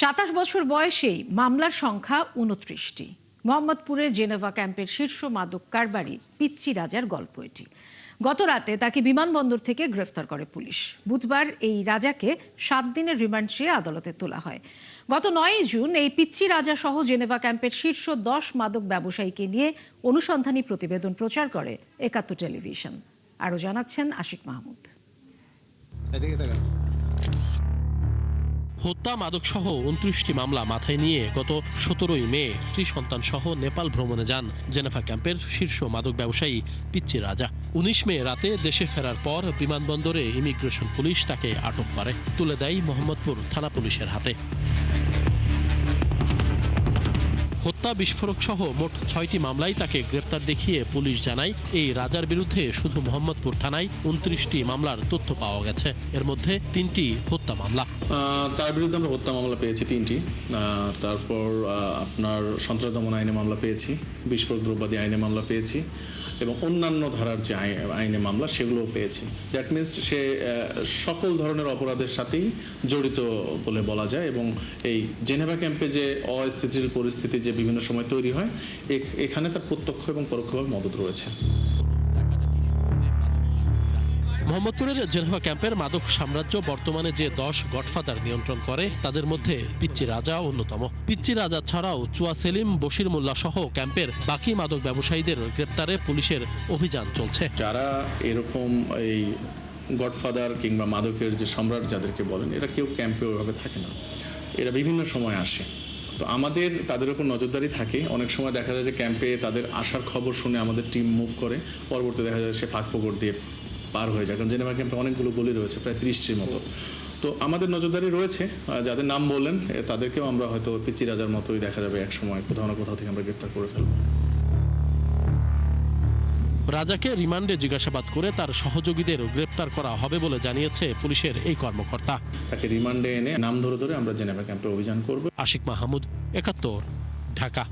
২৭ বছর বয়সেই মামলার সংখ্যা ২৯টি। মোহাম্মদপুরের জেনেভা ক্যাম্পের শীর্ষ মাদক কারবারি পিচ্চি রাজার গল্প এটি। গত রাতে তাকে বিমানবন্দর থেকে গ্রেফতার করে পুলিশ। বুধবার এই রাজাকে ৭ দিনের রিমান্ড চেয়ে আদালতে তোলা হয়। গত ৯ জুন এই পিচ্চি রাজা সহ জেনেভা ক্যাম্পের শীর্ষ ১০ মাদক ব্যবসায়ীকে নিয়ে অনুসন্ধানী প্রতিবেদন প্রচার করে একাত্তর টেলিভিশন। আরও জানাচ্ছেন আশিক মাহমুদ। হত্যা, মাদক সহ ২৯টি মামলা মাথায় নিয়ে গত ১৭ই মে স্ত্রী সন্তান সহ নেপাল ভ্রমণে যান জেনেভা ক্যাম্পের শীর্ষ মাদক ব্যবসায়ী পিচ্চি রাজা। ১৯ মে রাতে দেশে ফেরার পর বিমানবন্দরে ইমিগ্রেশন পুলিশ তাকে আটক করে তুলে দেয় মোহাম্মদপুর থানা পুলিশের হাতে। হত্যা, বিস্ফোরক সহ মোট ৬টি মামলায় তাকে গ্রেপ্তার দেখিয়ে পুলিশ জানায় এই রাজার বিরুদ্ধে শুধু মোহাম্মদপুর থানায় ২৯টি মামলার তথ্য পাওয়া গেছে। এর মধ্যে ৩টি হত্যা মামলা। তার বিরুদ্ধে আমরা হত্যা মামলা পেয়েছি 3টি। তারপর আপনার সন্ত্রাস দমন আইনে মামলা পেয়েছি, বিস্ফোরক দ্রব্যাদি আইনে মামলা পেয়েছি এবং অন্যান্য ধারার যে আইনে মামলা সেগুলোও পেয়েছি। দ্যাট মিনস সে সকল ধরনের অপরাধের সাথেই জড়িত বলে বলা যায়। এবং এই জেনেভা ক্যাম্পে যে অস্থিতিশীল পরিস্থিতি যে বিভিন্ন সময় তৈরি হয়, এখানে তার প্রত্যক্ষ এবং পরোক্ষভাবে মদত রয়েছে। মোহাম্মদপুরের জেনেভা ক্যাম্পের মাদক সাম্রাজ্য বর্তমানে যে 10 গডফাদার নিয়ন্ত্রণ করে তাদের মধ্যে পিচ্চি রাজা অন্যতম। পিচ্চি রাজা ছাড়াও চুয়া সেলিম, বশির মোল্লা সহ ক্যাম্পের বাকি মাদক ব্যবসায়ীদের গ্রেপ্তারে পুলিশের অভিযান চলছে। যারা এরকম এই গডফাদার কিংবা মাদকের যে সম্রাট যাদেরকে বলেন, এরা কেউ ক্যাম্পে ওইভাবে থাকে না, এরা বিভিন্ন সময় আসে। তো আমাদের তাদের উপর নজরদারি থাকে। অনেক সময় দেখা যায় যে ক্যাম্পে তাদের আসার খবর শুনে আমাদের টিম মুভ করে, পরবর্তী দেখা যায় সে ফাঁক ফোকর দিয়ে পার হয়ে যায়। কারণ জেনেভা ক্যাম্পে অনেকগুলো গলি রয়েছে, প্রায় 30টির মতো। তো আমাদের নজরদারি রয়েছে। যাদের নাম বললেন তাদেরকেও আমরা হয়তো পিচ্চি রাজার মতোই দেখা যাবে এক সময় কোথাও না কোথাও থেকে আমরা গ্রেপ্তার করে ফেলবো। রাজাকে রিমান্ডে জিজ্ঞাসাবাদ করে তার সহযোগীদের গ্রেপ্তার করা হবে বলে জানিয়েছে পুলিশের এই কর্মকর্তা। তাকে রিমান্ডে এনে নাম ধরে ধরে আমরা জেনেভা ক্যাম্পে অভিযান করব। আশিক মাহমুদ, একাত্তর, ঢাকা।